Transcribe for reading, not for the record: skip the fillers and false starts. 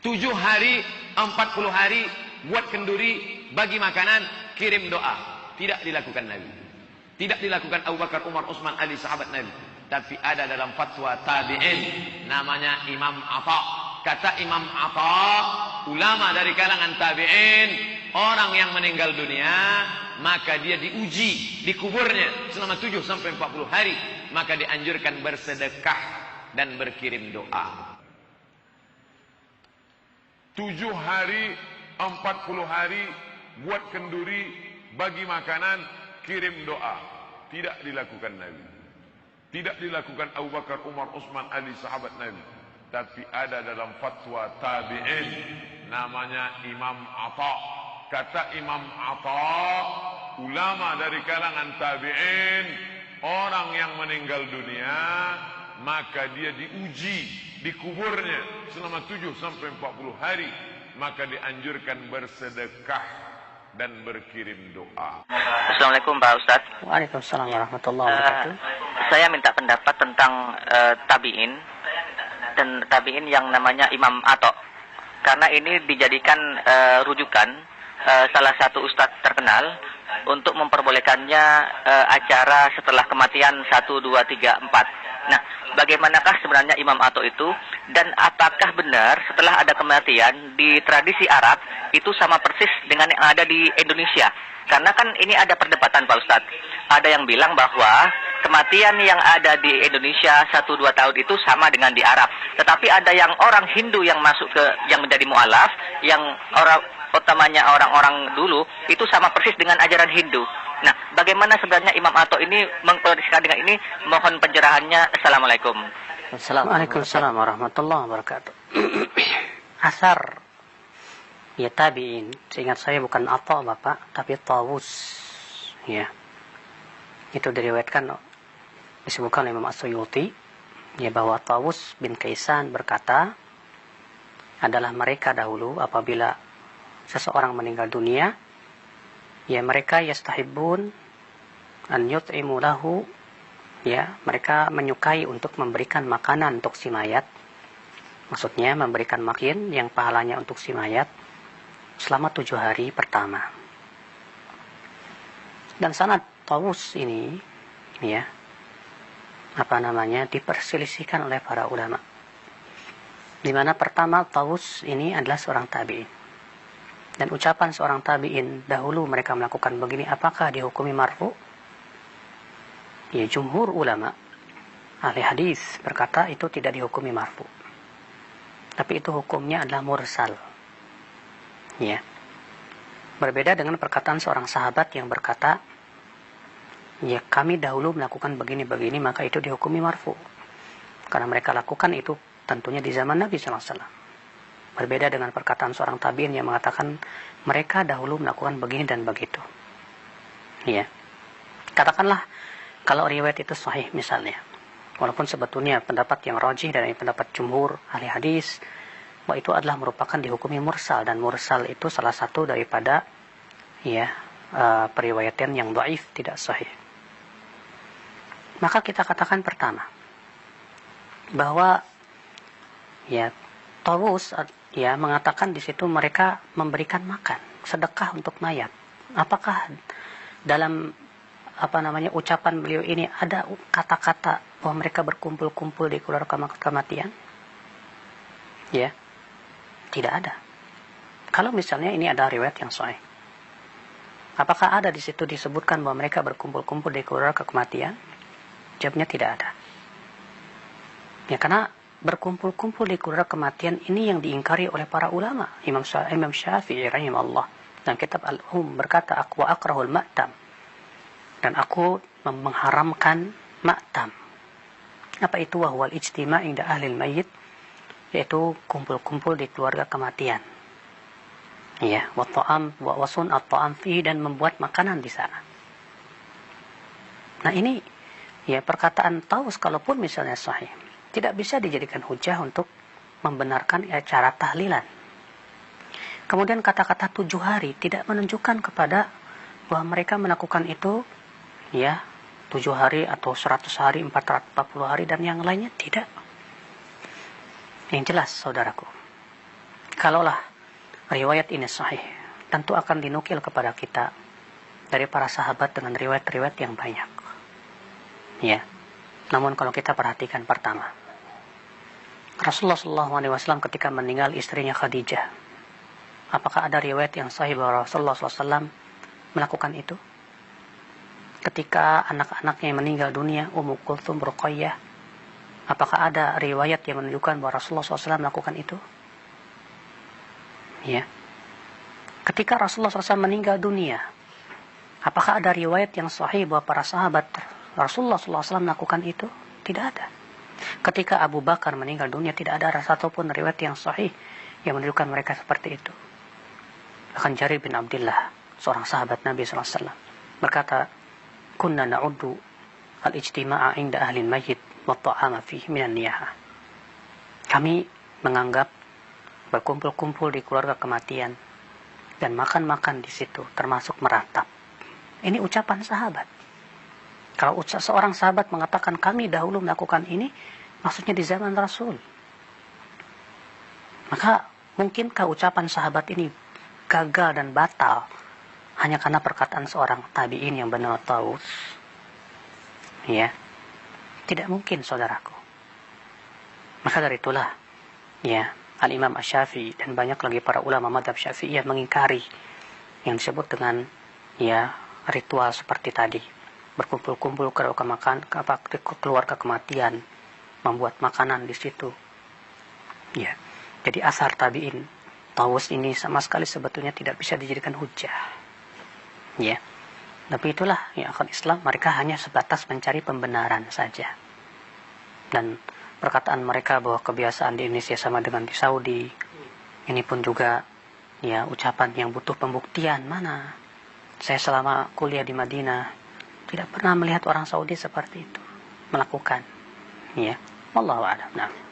7 hari, 40 hari, buat kenduri, bagi makanan, kirim doa. Tidak dilakukan Nabi. Tidak dilakukan Abu Bakar, Umar, Utsman, Ali, sahabat Nabi. Tapi ada dalam fatwa tabi'in, namanya Imam Atha. Kata Imam Atha, ulama dari kalangan tabi'in, orang yang meninggal dunia, maka dia diuji di kuburnya selama 7 sampai 40 hari, maka dianjurkan bersedekah dan berkirim doa. 7 hari, 40 hari, buat kenduri, bagi makanan, kirim doa. Tidak dilakukan Nabi. Tidak dilakukan Abu Bakar, Umar, Utsman, Ali, sahabat Nabi. Tapi ada dalam fatwa tabi'in, namanya Imam Atha. Kata Imam Atha, ulama dari kalangan tabi'in, orang yang meninggal dunia, maka dia diuji di kuburnya selama 7 sampai 40 hari, maka dianjurkan bersedekah dan berkirim doa. Assalamualaikum Pak Ustadz. Waalaikumsalam warahmatullahi wabarakatuh. Saya minta pendapat tentang tabi'in dan tabi'in yang namanya Imam Atha. Karena ini dijadikan rujukan salah satu ustadz terkenal untuk memperbolehkannya acara setelah kematian 1, 2, 3, 4. Nah, bagaimanakah sebenarnya Imam Atha itu, dan apakah benar setelah ada kematian di tradisi Arab itu sama persis dengan yang ada di Indonesia? Karena kan ini ada perdebatan Pak Ustadz. Ada yang bilang bahwa kematian yang ada di Indonesia 1-2 tahun itu sama dengan di Arab. Tetapi ada yang orang Hindu yang masuk ke, yang menjadi mu'alaf, yang orang utamanya orang-orang dulu itu sama persis dengan ajaran Hindu. Nah, bagaimana sebenarnya Imam Atha ini mengkoreksikan dengan ini? Mohon pencerahannya. Assalamualaikum. Waalaikumsalam warahmatullahi wabarakatuh. Asar ya tabi'in, seingat saya bukan Atha Bapak, tapi Tawus. Ya. Itu diriwayatkan, disebutkan oleh Imam As-Suyuti, ya, bahwa Tawus bin Kaisan berkata, adalah mereka dahulu apabila seseorang meninggal dunia, ya mereka yastahibbun an yut'imu lahu, ya mereka menyukai untuk memberikan makanan untuk si mayat. Maksudnya memberikan makin yang pahalanya untuk si mayat selama 7 hari pertama. Dan sanad Tawus ini, ya, diperselisihkan oleh para ulama. Di mana pertama Tawus ini adalah seorang tabi'in. Dan ucapan seorang tabi'in dahulu mereka melakukan begini, apakah dihukumi marfu? Ya, jumhur ulama ahli hadis berkata itu tidak dihukumi marfu. Tapi itu hukumnya adalah mursal. Ya. Berbeda dengan perkataan seorang sahabat yang berkata, ya kami dahulu melakukan begini-begini, maka itu dihukumi marfu. Karena mereka lakukan itu tentunya di zaman Nabi SAW. Berbeda dengan perkataan seorang tabi'in yang mengatakan mereka dahulu melakukan begini dan begitu. Ya. Katakanlah kalau riwayat itu sahih misalnya. Walaupun sebetulnya pendapat yang rajih dari pendapat jumhur ahli hadis, bahwa itu adalah merupakan dihukumi mursal, dan mursal itu salah satu daripada ya periwayatan yang dhaif, tidak sahih. Maka kita katakan pertama bahwa ya Tawus ya mengatakan di situ mereka memberikan makan, sedekah untuk mayat. Apakah dalam ucapan beliau ini ada kata-kata bahwa mereka berkumpul-kumpul di keluarga kematian? Ya, tidak ada. Kalau misalnya ini ada riwayat yang sahih, apakah ada di situ disebutkan bahwa mereka berkumpul-kumpul di keluarga kematian? Jawabnya tidak ada. Ya, karena berkumpul-kumpul di keluarga kematian ini yang diingkari oleh para ulama. Imam Syafi'i rahimahullah dalam kitab Al-Um berkata, "Aku akrahul ma'tam." Dan aku mengharamkan ma'tam. Apa itu? Wahwal ijtima' inda ahlil mayyit, yaitu kumpul-kumpul di keluarga kematian. Ya, wa ta'am wa wasun at-ta'am fi, dan membuat makanan di sana. Nah, ini ya perkataan Tawus kalaupun misalnya sahih, tidak bisa dijadikan hujah untuk membenarkan acara tahlilan. Kemudian kata-kata 7 hari tidak menunjukkan kepada bahwa mereka melakukan itu ya 7 hari atau 100 hari, 440 hari dan yang lainnya, tidak. Yang jelas saudaraku, kalaulah riwayat ini sahih, tentu akan dinukil kepada kita dari para sahabat dengan riwayat-riwayat yang banyak. Ya. Namun kalau kita perhatikan pertama, Rasulullah SAW ketika meninggal istrinya Khadijah, apakah ada riwayat yang sahih bahwa Rasulullah SAW melakukan itu? Ketika anak-anaknya yang meninggal dunia, Ummu Kulthum, Ruqayyah, apakah ada riwayat yang menunjukkan bahwa Rasulullah SAW melakukan itu? Ya. Ketika Rasulullah SAW meninggal dunia, apakah ada riwayat yang sahih bahwa para sahabat Rasulullah SAW melakukan itu? Tidak ada. Ketika Abu Bakar meninggal dunia, tidak ada satupun riwayat yang sahih yang menunjukkan mereka seperti itu. Bahkan Jarir bin Abdullah, seorang sahabat Nabi SAW, berkata, "Kunna na'uddu al-ijtima'a inda ahli al-mayyit wa ta'ama fihi minan niyaha." Kami menganggap berkumpul-kumpul di keluarga kematian dan makan-makan di situ termasuk meratap. Ini ucapan sahabat. Kalau seorang sahabat mengatakan kami dahulu melakukan ini, maksudnya di zaman Rasul. Maka mungkinkah ucapan sahabat ini gagal dan batal hanya karena perkataan seorang tabi'in yang benar taus? Ya, tidak mungkin, saudaraku. Maka dari itulah, ya, Al-Imam Asy-Syafi'i dan banyak lagi para ulama mazhab Syafi'iyah mengingkari yang disebut dengan, ya, ritual seperti tadi. Berkumpul-kumpul ke keluarga kematian, membuat makanan di situ. Ya. Jadi asar tabi'in Taus ini sama sekali sebetulnya tidak bisa dijadikan hujah. Ya. Tapi itulah ya akal Islam, mereka hanya sebatas mencari pembenaran saja. Dan perkataan mereka bahwa kebiasaan di Indonesia sama dengan di Saudi, ini pun juga ya ucapan yang butuh pembuktian. Mana? Saya selama kuliah di Madinah tidak pernah melihat orang Saudi seperti itu melakukan. Ya, wallahu a'lam. Nah.